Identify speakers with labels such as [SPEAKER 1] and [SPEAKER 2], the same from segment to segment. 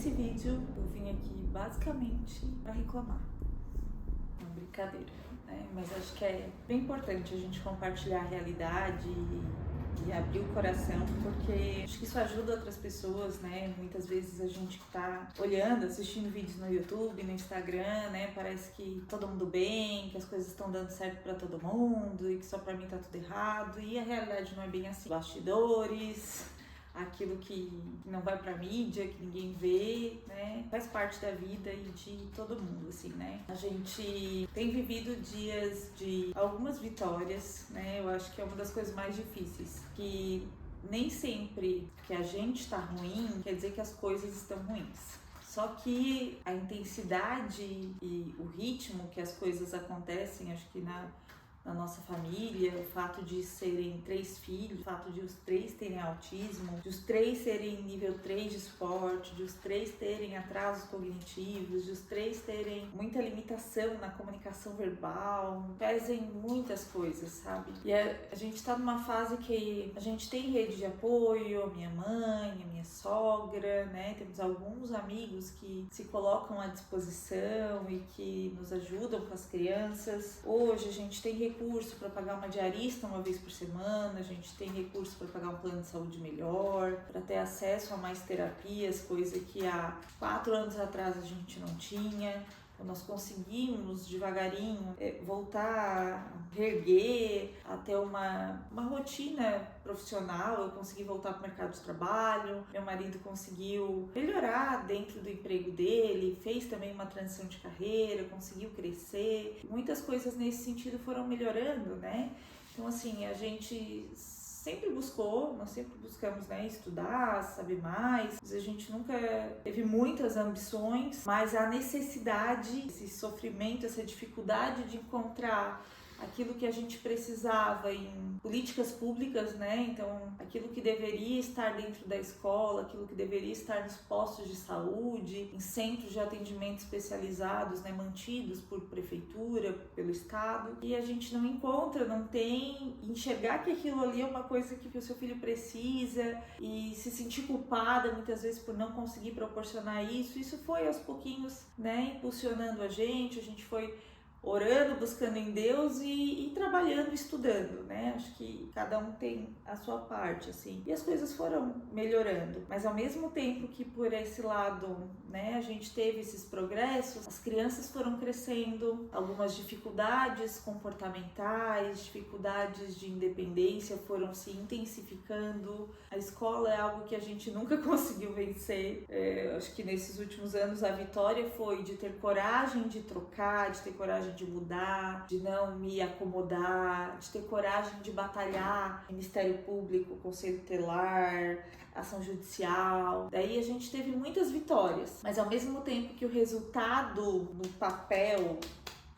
[SPEAKER 1] nesse vídeo eu vim aqui basicamente para reclamar. Não, brincadeira, né? Mas acho que é bem importante a gente compartilhar a realidade e abrir o coração, porque acho que isso ajuda outras pessoas, né? Muitas vezes a gente que tá olhando, assistindo vídeos no YouTube, no Instagram, né? Parece que todo mundo bem, que as coisas estão dando certo para todo mundo e que só para mim tá tudo errado. E a realidade não é bem assim. Bastidores, aquilo que não vai pra mídia, que ninguém vê, né? Faz parte da vida e de todo mundo, assim, né? A gente tem vivido dias de algumas vitórias, né? Eu acho que é uma das coisas mais difíceis, que nem sempre que a gente tá ruim, quer dizer que as coisas estão ruins. Só que a intensidade e o ritmo que as coisas acontecem, acho que na nossa família, o fato de serem 3 filhos, o fato de os 3 terem autismo, de os 3 serem nível 3 de esporte, de os 3 terem atrasos cognitivos, de os 3 terem muita limitação na comunicação verbal, pesem muitas coisas, sabe? E a gente tá numa fase que a gente tem rede de apoio, a minha mãe, a minha sogra, né? Temos alguns amigos que se colocam à disposição e que nos ajudam com as crianças. Hoje a gente tem recurso para pagar uma diarista uma vez por semana, a gente tem recurso para pagar um plano de saúde melhor, para ter acesso a mais terapias, coisa que há 4 anos atrás a gente não tinha. Então nós conseguimos devagarinho voltar a reerguer, a ter uma rotina profissional. Eu consegui voltar para o mercado de trabalho, meu marido conseguiu melhorar dentro do emprego dele, fez também uma transição de carreira, conseguiu crescer. Muitas coisas nesse sentido foram melhorando, né? Então assim, a gente sempre buscou, nós sempre buscamos, né, estudar, saber mais. A gente nunca teve muitas ambições, mas a necessidade, esse sofrimento, essa dificuldade de encontrar aquilo que a gente precisava em políticas públicas, né? Então, aquilo que deveria estar dentro da escola, aquilo que deveria estar nos postos de saúde, em centros de atendimento especializados, né? Mantidos por prefeitura, pelo estado. E a gente não encontra, não tem. Enxergar que aquilo ali é uma coisa que o seu filho precisa e se sentir culpada muitas vezes por não conseguir proporcionar isso. Isso foi aos pouquinhos, né? Impulsionando a gente foi orando, buscando em Deus e trabalhando, estudando, né? Acho que cada um tem a sua parte, assim. E as coisas foram melhorando. Mas ao mesmo tempo que por esse lado, né, a gente teve esses progressos, as crianças foram crescendo, algumas dificuldades comportamentais, dificuldades de independência foram se intensificando. A escola é algo que a gente nunca conseguiu vencer. Acho que nesses últimos anos a vitória foi de ter coragem de trocar, de ter coragem de mudar, de não me acomodar, de ter coragem de batalhar, Ministério Público, Conselho Tutelar, ação judicial. Daí a gente teve muitas vitórias, mas ao mesmo tempo que o resultado no papel,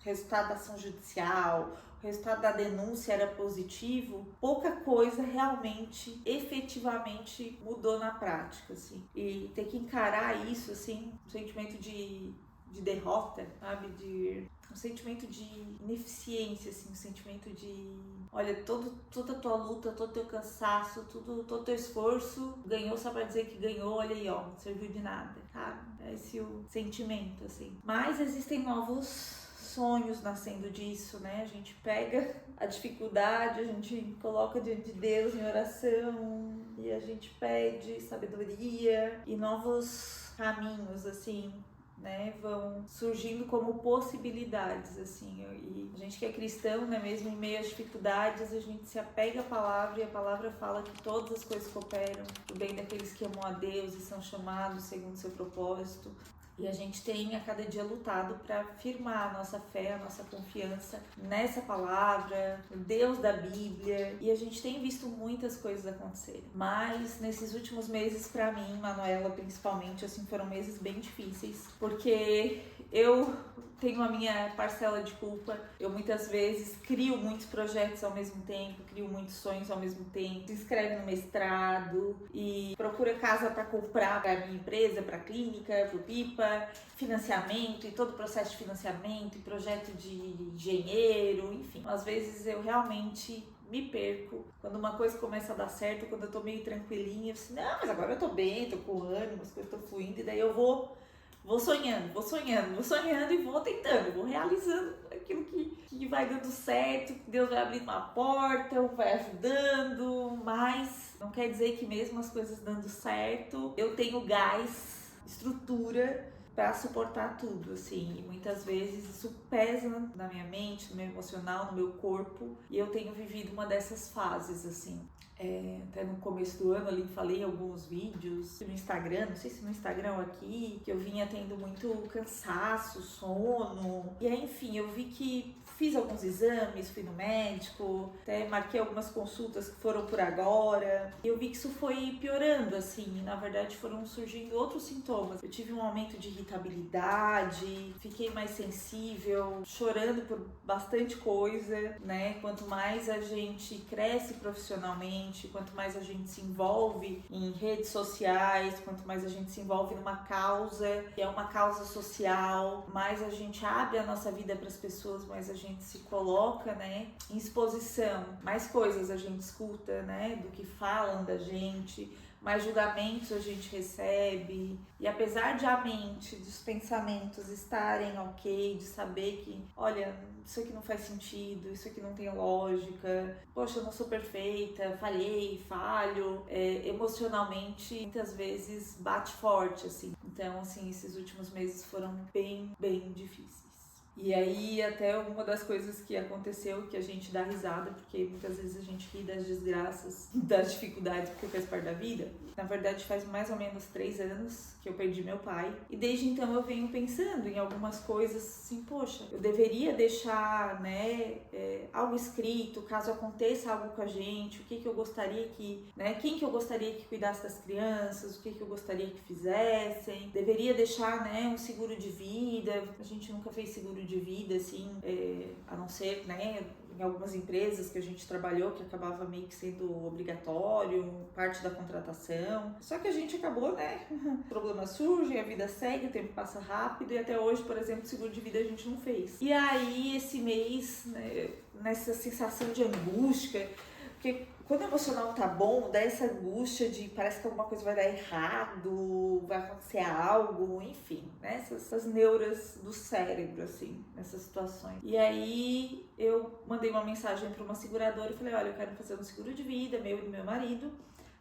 [SPEAKER 1] o resultado da ação judicial, o resultado da denúncia era positivo, pouca coisa realmente, efetivamente mudou na prática, assim. E ter que encarar isso, assim, um sentimento de derrota, sabe? Um sentimento de ineficiência, assim, um sentimento de... Olha, toda a tua luta, todo o teu cansaço, todo o teu esforço, ganhou só pra dizer que ganhou, olha aí, ó, não serviu de nada, sabe? É esse o sentimento, assim. Mas existem novos sonhos nascendo disso, né? A gente pega a dificuldade, a gente coloca diante de Deus em oração e a gente pede sabedoria e novos caminhos, assim, né, vão surgindo como possibilidades, assim. E a gente que é cristão, né, mesmo em meio às dificuldades, a gente se apega à palavra e a palavra fala que todas as coisas cooperam pro bem daqueles que amam a Deus e são chamados segundo o seu propósito. E a gente tem a cada dia lutado para firmar a nossa fé, a nossa confiança nessa palavra, no Deus da Bíblia. E a gente tem visto muitas coisas acontecerem. Mas nesses últimos meses, para mim, Manuela principalmente, assim, foram meses bem difíceis. Porque eu tenho a minha parcela de culpa. Eu muitas vezes crio muitos projetos ao mesmo tempo, crio muitos sonhos ao mesmo tempo, se inscreve no mestrado e procura casa para comprar para minha empresa, para a clínica, para o Pipa, financiamento e todo o processo de financiamento e projeto de engenheiro, enfim. Às vezes eu realmente me perco. Quando uma coisa começa a dar certo, quando eu tô meio tranquilinha, eu assim, não, mas agora eu tô bem, tô com ânimo, as coisas estão fluindo, e daí eu vou sonhando e vou tentando, vou realizando aquilo que vai dando certo, que Deus vai abrindo uma porta, vai ajudando, mas não quer dizer que mesmo as coisas dando certo, eu tenho gás, estrutura para suportar tudo, assim, e muitas vezes isso pesa na minha mente, no meu emocional, no meu corpo, e eu tenho vivido uma dessas fases, assim. Até no começo do ano ali falei em alguns vídeos no Instagram, não sei se no Instagram ou aqui, que eu vinha tendo muito cansaço, sono, e aí enfim, eu vi que fiz alguns exames, fui no médico, até marquei algumas consultas que foram por agora, e eu vi que isso foi piorando, assim, e na verdade foram surgindo outros sintomas. Eu tive um aumento de irritabilidade, fiquei mais sensível, chorando por bastante coisa, né? Quanto mais a gente cresce profissionalmente, quanto mais a gente se envolve em redes sociais, quanto mais a gente se envolve numa causa, que é uma causa social, mais a gente abre a nossa vida para as pessoas, mais a gente se coloca, né, em exposição, mais coisas a gente escuta, né, do que falam da gente, mais julgamentos a gente recebe, e apesar de a mente, dos pensamentos estarem ok, de saber que, olha, isso aqui não faz sentido, isso aqui não tem lógica, poxa, eu não sou perfeita, falho, emocionalmente, muitas vezes bate forte, assim. Então, assim, esses últimos meses foram bem, bem difíceis. E aí, até uma das coisas que aconteceu, que a gente dá risada, porque muitas vezes a gente ri das desgraças, das dificuldades, porque faz parte da vida. Na verdade, faz mais ou menos 3 anos que eu perdi meu pai. E desde então eu venho pensando em algumas coisas assim, poxa, eu deveria deixar, né, algo escrito, caso aconteça algo com a gente, o que eu gostaria que, né, quem que eu gostaria que cuidasse das crianças, o que eu gostaria que fizessem. Deveria deixar, né, um seguro de vida. A gente nunca fez seguro de vida, assim, a não ser, né, em algumas empresas que a gente trabalhou, que acabava meio que sendo obrigatório, parte da contratação. Só que a gente acabou, né, problemas surgem, a vida segue, o tempo passa rápido, e até hoje, por exemplo, seguro de vida a gente não fez. E aí, esse mês, né, nessa sensação de angústia, porque quando o emocional tá bom, dá essa angústia de parece que alguma coisa vai dar errado, vai acontecer algo, enfim, né? Essas neuras do cérebro, assim, nessas situações. E aí eu mandei uma mensagem para uma seguradora e falei, olha, eu quero fazer um seguro de vida, meu e do meu marido.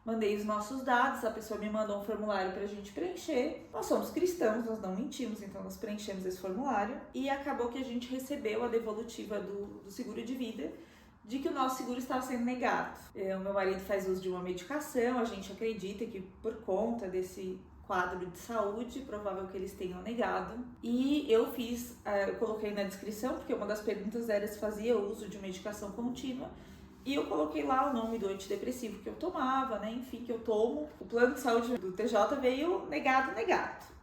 [SPEAKER 1] Mandei os nossos dados, a pessoa me mandou um formulário pra gente preencher. Nós somos cristãos, nós não mentimos, então nós preenchemos esse formulário. E acabou que a gente recebeu a devolutiva do seguro de vida, de que o nosso seguro estava sendo negado. O meu marido faz uso de uma medicação, a gente acredita que por conta desse quadro de saúde, provável que eles tenham negado. E eu coloquei na descrição, porque uma das perguntas era se fazia uso de medicação contínua, e eu coloquei lá o nome do antidepressivo que eu tomava, né, enfim, que eu tomo. O plano de saúde do TJ veio negado.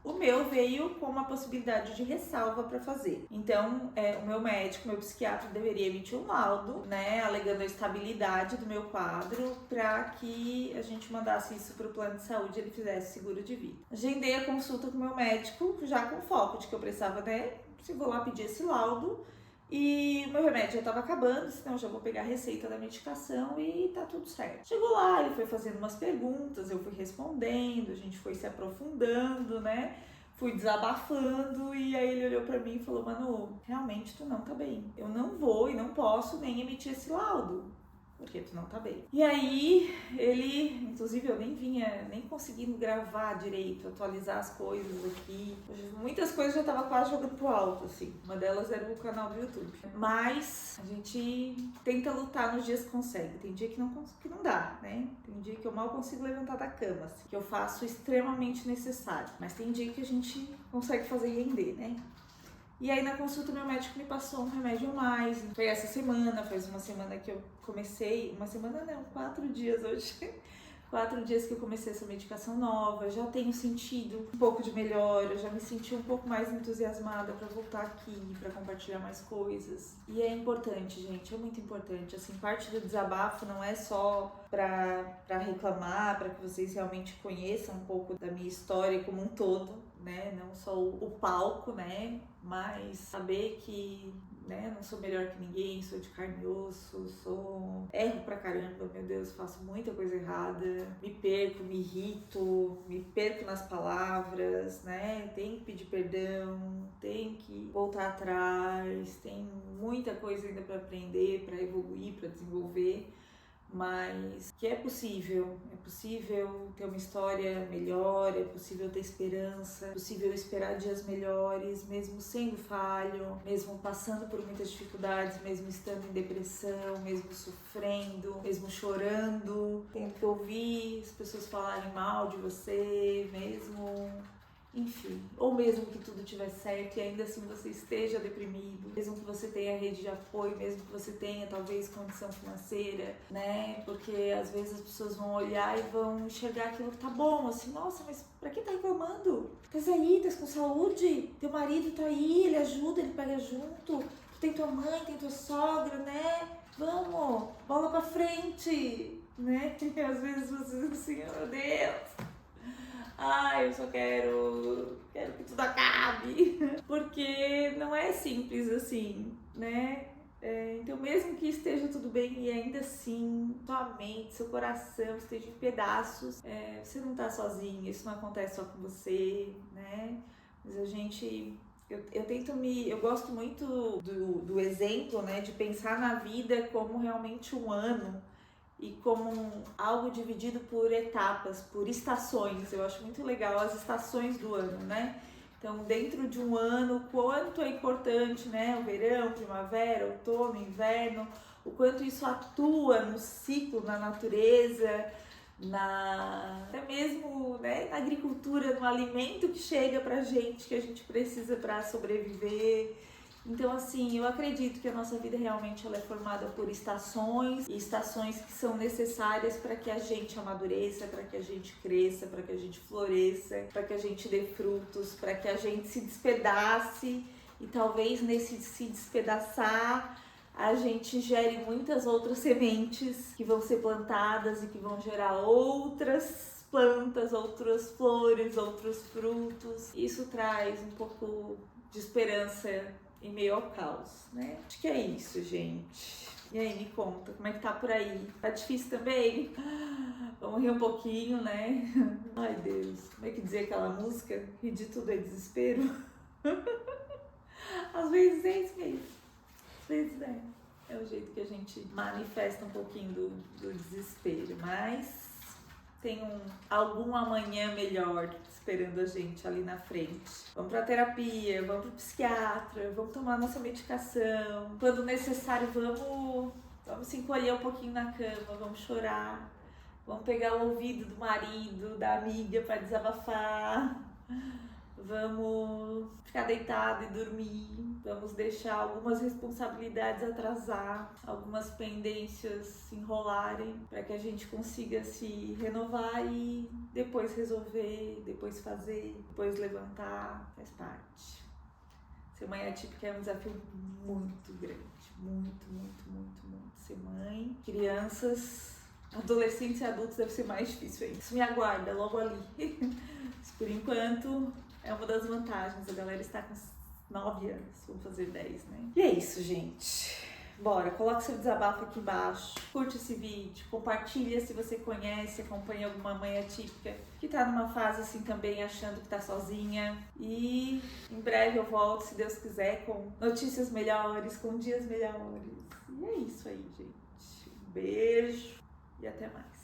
[SPEAKER 1] O meu veio com uma possibilidade de ressalva para fazer. Então, o meu médico, meu psiquiatra deveria emitir um laudo, né, alegando a estabilidade do meu quadro, para que a gente mandasse isso para o plano de saúde e ele fizesse seguro de vida. Agendei a consulta com o meu médico, já com foco de que eu precisava, né, se vou lá pedir esse laudo. E o meu remédio já estava acabando, senão eu já vou pegar a receita da medicação e tá tudo certo. Chegou lá, ele foi fazendo umas perguntas, eu fui respondendo, a gente foi se aprofundando, né? Fui desabafando e aí ele olhou pra mim e falou, Manu, realmente tu não tá bem. Eu não vou e não posso nem emitir esse laudo, porque tu não tá bem. E aí, ele, inclusive eu nem conseguindo gravar direito, atualizar as coisas aqui. Muitas coisas eu já tava quase jogando pro alto, assim. Uma delas era o canal do YouTube. Mas a gente tenta lutar nos dias que consegue. Tem dia que não dá, né? Tem dia que eu mal consigo levantar da cama, assim, que eu faço extremamente necessário. Mas tem dia que a gente consegue fazer render, né? E aí na consulta meu médico me passou um remédio a mais. Foi essa semana, faz uma semana que eu comecei, 4 dias hoje. 4 dias que eu comecei essa medicação nova, já tenho sentido um pouco de melhora, já me senti um pouco mais entusiasmada para voltar aqui, para compartilhar mais coisas. E é importante, gente, é muito importante. Assim, parte do desabafo não é só para reclamar, para que vocês realmente conheçam um pouco da minha história como um todo, né? Não só o palco, né? Mas saber que né? Não sou melhor que ninguém, sou de carne e osso, erro pra caramba, meu Deus, faço muita coisa errada, me perco, me irrito, me perco nas palavras, né? Tenho que pedir perdão, tenho que voltar atrás, tem muita coisa ainda pra aprender, pra evoluir, pra desenvolver. Mas que é possível ter uma história melhor, é possível ter esperança, é possível esperar dias melhores, mesmo sendo falho, mesmo passando por muitas dificuldades, mesmo estando em depressão, mesmo sofrendo, mesmo chorando, tendo que ouvir as pessoas falarem mal de você, mesmo... Enfim, ou mesmo que tudo estiver certo e ainda assim você esteja deprimido, mesmo que você tenha rede de apoio, mesmo que você tenha talvez condição financeira, né? Porque às vezes as pessoas vão olhar e vão enxergar aquilo que tá bom, assim, nossa, mas pra que tá reclamando? Tás aí, tás com saúde, teu marido tá aí, ele ajuda, ele pega junto, tu tem tua mãe, tem tua sogra, né? Vamos, bola pra frente, né? E às vezes você assim, oh, meu Deus... eu só quero que tudo acabe, porque não é simples assim, né? Então mesmo que esteja tudo bem e ainda assim sua mente, seu coração esteja em pedaços, você não tá sozinha, isso não acontece só com você, né? Mas eu gosto muito do exemplo, né, de pensar na vida como realmente um ano, e como algo dividido por etapas, por estações. Eu acho muito legal as estações do ano, né? Então, dentro de um ano, o quanto é importante, né? O verão, primavera, outono, inverno, o quanto isso atua no ciclo, na natureza, até mesmo, né, na agricultura, no alimento que chega pra gente, que a gente precisa para sobreviver. Então, assim, eu acredito que a nossa vida realmente ela é formada por estações, e estações que são necessárias para que a gente amadureça, para que a gente cresça, para que a gente floresça, para que a gente dê frutos, para que a gente se despedace e talvez nesse se despedaçar a gente gere muitas outras sementes que vão ser plantadas e que vão gerar outras plantas, outras flores, outros frutos. Isso traz um pouco de esperança em meio ao caos, né? Acho que é isso, gente. E aí, me conta, como é que tá por aí? Tá difícil também? Vamos rir um pouquinho, né? Ai, Deus, como é que dizia aquela música? Rir de tudo é desespero. Às vezes é isso mesmo. Às vezes é. É o jeito que a gente manifesta um pouquinho do desespero, mas tem algum amanhã melhor esperando a gente ali na frente. Vamos pra terapia, vamos pro psiquiatra, vamos tomar nossa medicação. Quando necessário, vamos se encolher um pouquinho na cama, vamos chorar. Vamos pegar o ouvido do marido, da amiga para desabafar. Vamos ficar deitado e dormir. Vamos deixar algumas responsabilidades atrasar, algumas pendências se enrolarem para que a gente consiga se renovar e depois resolver, depois fazer, depois levantar. Faz parte. Ser mãe atípica é um desafio muito grande. Muito, muito, muito, muito. Ser mãe, crianças, adolescentes e adultos deve ser mais difícil ainda. Isso me aguarda logo ali. Mas por enquanto é uma das vantagens. A galera está com 9 anos, vamos fazer 10, né? E é isso, gente. Bora, coloca seu desabafo aqui embaixo, curte esse vídeo, compartilha se você conhece, acompanha alguma mãe atípica que tá numa fase assim também, achando que tá sozinha. E em breve eu volto, se Deus quiser, com notícias melhores, com dias melhores. E é isso aí, gente. Um beijo e até mais.